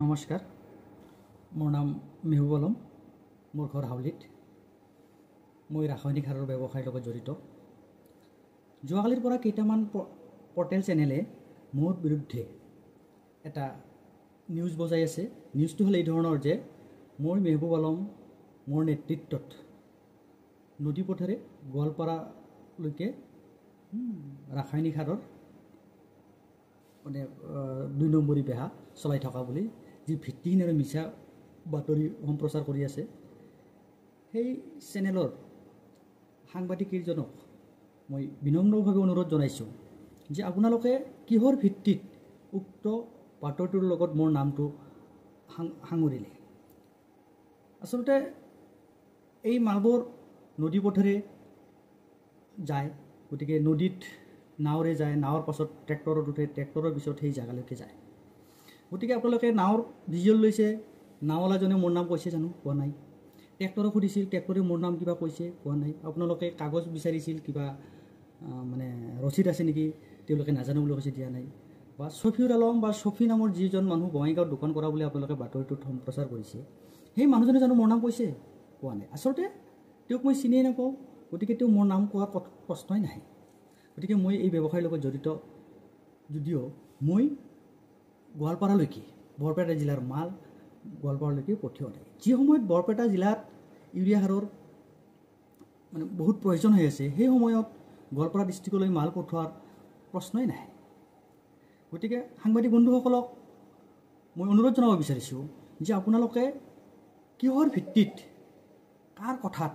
নমস্কাৰ, মোৰ নাম মেহবুব আলম। মোৰ ঘৰ হাউলিত। মই ৰাসায়নিক সাৰৰ ব্যৱসায়ৰ লগত জড়িত। যোৱাকালিৰ পৰা কেইটামান পৰ্টেল চেনেলে মোৰ বিৰুদ্ধে এটা নিউজ বজাই আছে। নিউজটো হ'ল এই ধৰণৰ যে মই মেহবুব আলম মোৰ নেতৃত্বত নদী পথেৰে গোৱালপাৰালৈকে ৰাসায়নিক সাৰৰ মানে ২ নম্বৰী বেহা চলাই থকা বুলি যি ভিত্তিহীন আৰু মিছা বাতৰি সম্প্ৰচাৰ কৰি আছে, সেই চেনেলৰ সাংবাদিকজনক মই বিনম্ৰভাৱে অনুৰোধ জনাইছোঁ যে আপোনালোকে কিহৰ ভিত্তিত উক্ত বাতৰিটোৰ লগত মোৰ নামটো সাঙুৰিলে। আচলতে এই মালবোৰ নদী পথেৰে যায়, গতিকে নদীত নাৱৰে যায়, নাৱৰ পাছত ট্ৰেক্টৰত উঠে, ট্ৰেক্টৰৰ পিছত সেই জেগালৈকে যায়। গতিকে আপোনালোকে নাৱৰ ভিজুৱেল লৈছে, নাৱলাজনে মোৰ নাম কৈছে জানো? কোৱা নাই। ট্ৰেক্টৰক সুধিছিল, ট্ৰেক্টৰে মোৰ নাম কিবা কৈছে? কোৱা নাই। আপোনালোকে কাগজ বিচাৰিছিল, কিবা মানে ৰচিদ আছে নেকি? তেওঁলোকে নাজানো বুলি কৈছে, দিয়া নাই। বা ছফিউৰ আলম বা ছফি নামৰ যিজন মানুহ বঙাইগাঁৱত দোকান কৰা বুলি আপোনালোকে বাতৰিটোত সম্প্ৰচাৰ কৰিছে, সেই মানুহজনে জানো মোৰ নাম কৈছে? কোৱা নাই। আচলতে তেওঁক মই চিনিয়ে নাপাওঁ, গতিকে তেওঁ মোৰ নাম কোৱাৰ প্ৰশ্নই নাহে। গতিকে মই এই ব্যৱসায়ৰ লগত জড়িত যদিও মই গোৱালপাৰালৈকে, বৰপেটা জিলাৰ মাল গোৱালপাৰালৈকে পঠিওৱা নাই। যি সময়ত বৰপেটা জিলাত ইউৰিয়া সাৰৰ মানে বহুত প্ৰয়োজন হৈ আছে, সেই সময়ত গোৱালপাৰা ডিষ্ট্ৰিক্টলৈ মাল পঠোৱাৰ প্ৰশ্নই নাহে। গতিকে সাংবাদিক বন্ধুসকলক মই অনুৰোধ জনাব বিচাৰিছোঁ যে আপোনালোকে কিহৰ ভিত্তিত, কাৰ কথাত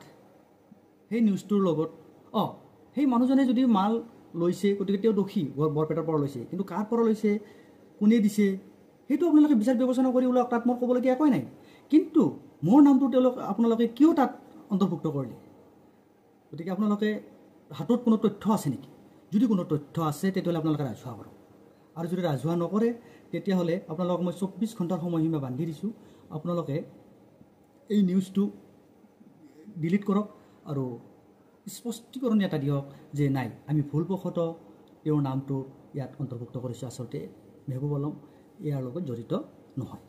সেই নিউজটোৰ লগত সেই মানুহজনে যদি মাল লৈছে, গতিকে তেওঁ দোষী, বৰপেটাৰ পৰা লৈছে, কিন্তু কাৰ পৰা লৈছে, কোনে দিছে, সেইটো আপোনালোকে বিচাৰ বিবেচনা কৰি ওলাওক। তাত মোৰ ক'বলগীয়া একোৱেই নাই। কিন্তু মোৰ নামটো আপোনালোকে কিয় তাত অন্তৰ্ভুক্ত কৰিলে? গতিকে আপোনালোকে হাতত কোনো তথ্য আছে নেকি? যদি কোনো তথ্য আছে তেতিয়াহ'লে আপোনালোকে ৰাজহুৱা কৰক, আৰু যদি ৰাজহুৱা নকৰে তেতিয়াহ'লে আপোনালোকক মই ২৪ ঘণ্টাৰ সময়সীমা বান্ধি দিছোঁ। আপোনালোকে এই নিউজটো ডিলিট কৰক আৰু স্পষ্টীকৰণ এটা দিয়ক যে নাই, আমি ভুলবশতঃ তেওঁৰ নামটো ইয়াত অন্তৰ্ভুক্ত কৰিছোঁ। আচলতে মেহবুব আলম ইয়াৰ লগত জড়িত নহয়।